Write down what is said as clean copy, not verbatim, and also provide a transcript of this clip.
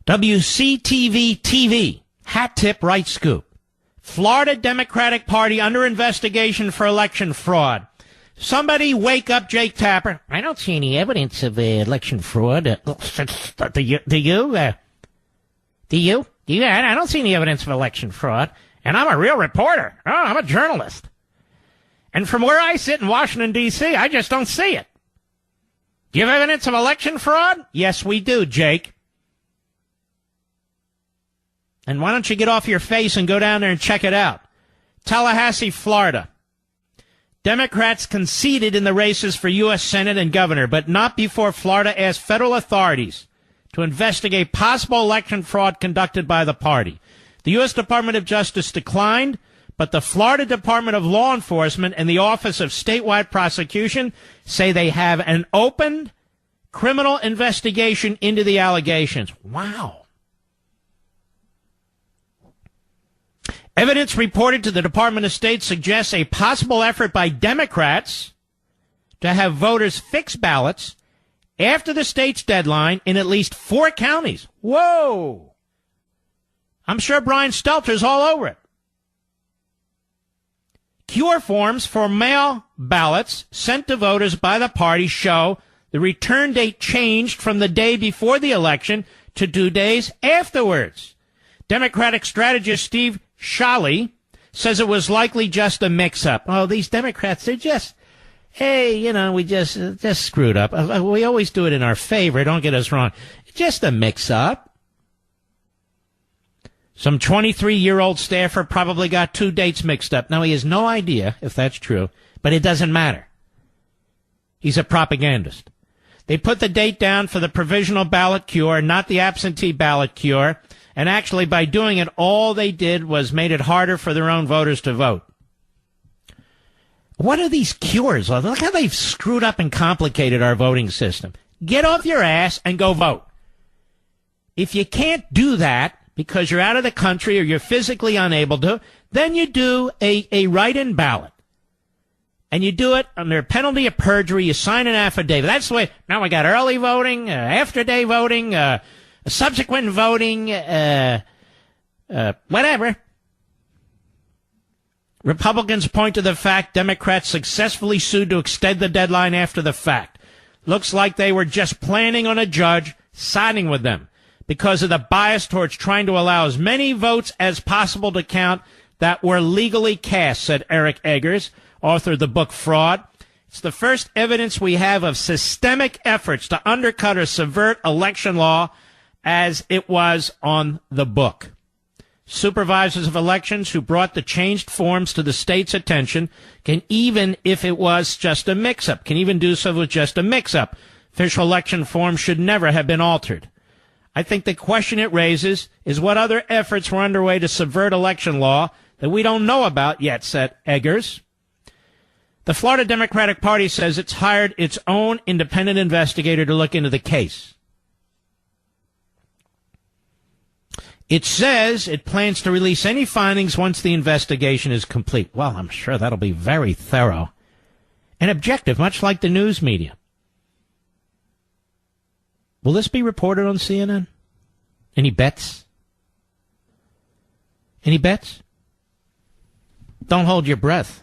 WCTV-TV, hat tip right scoop. Florida Democratic Party under investigation for election fraud. Somebody wake up Jake Tapper. I don't see any evidence of election fraud. Do you? Do you? I don't see any evidence of election fraud. And I'm a real reporter. Oh, I'm a journalist. And from where I sit in Washington, D.C., I just don't see it. Do you have evidence of election fraud? Yes, we do, Jake. And why don't you get off your face and go down there and check it out? Tallahassee, Florida. Democrats conceded in the races for U.S. Senate and governor, but not before Florida asked federal authorities to investigate possible election fraud conducted by the party. The U.S. Department of Justice declined, but the Florida Department of Law Enforcement and the Office of Statewide Prosecution say they have an open criminal investigation into the allegations. Wow. Evidence reported to the Department of State suggests a possible effort by Democrats to have voters fix ballots after the state's deadline in at least 4 counties. Whoa! I'm sure Brian Stelter's all over it. Cure forms for mail ballots sent to voters by the party show the return date changed from the day before the election to 2 days afterwards. Democratic strategist Steve Shalley says it was likely just a mix-up. Oh, these Democrats, they're just, hey, you know, we just screwed up. We always do it in our favor. Don't get us wrong. Just a mix-up. Some 23-year-old staffer probably got 2 dates mixed up. Now, he has no idea if that's true, but it doesn't matter. He's a propagandist. They put the date down for the provisional ballot cure, not the absentee ballot cure. And actually, by doing it, all they did was made it harder for their own voters to vote. What are these cures? Look how they've screwed up and complicated our voting system. Get off your ass and go vote. If you can't do that because you're out of the country or you're physically unable to, then you do a write-in ballot. And you do it under penalty of perjury. You sign an affidavit. That's the way. Now we got early voting, after-day voting, subsequent voting, whatever. Republicans point to the fact Democrats successfully sued to extend the deadline after the fact. Looks like they were just planning on a judge siding with them because of the bias towards trying to allow as many votes as possible to count that were legally cast, said Eric Eggers, author of the book Fraud. It's the first evidence we have of systemic efforts to undercut or subvert election law as it was on the book. Supervisors of elections who brought the changed forms to the state's attention can, even if it was just a mix-up, can even do so with just a mix-up. Official election forms should never have been altered. I think the question it raises is what other efforts were underway to subvert election law that we don't know about yet, said Eggers. The Florida Democratic Party says it's hired its own independent investigator to look into the case. It says it plans to release any findings once the investigation is complete. Well, I'm sure that'll be very thorough and objective, much like the news media. Will this be reported on CNN? Any bets? Any bets? Don't hold your breath.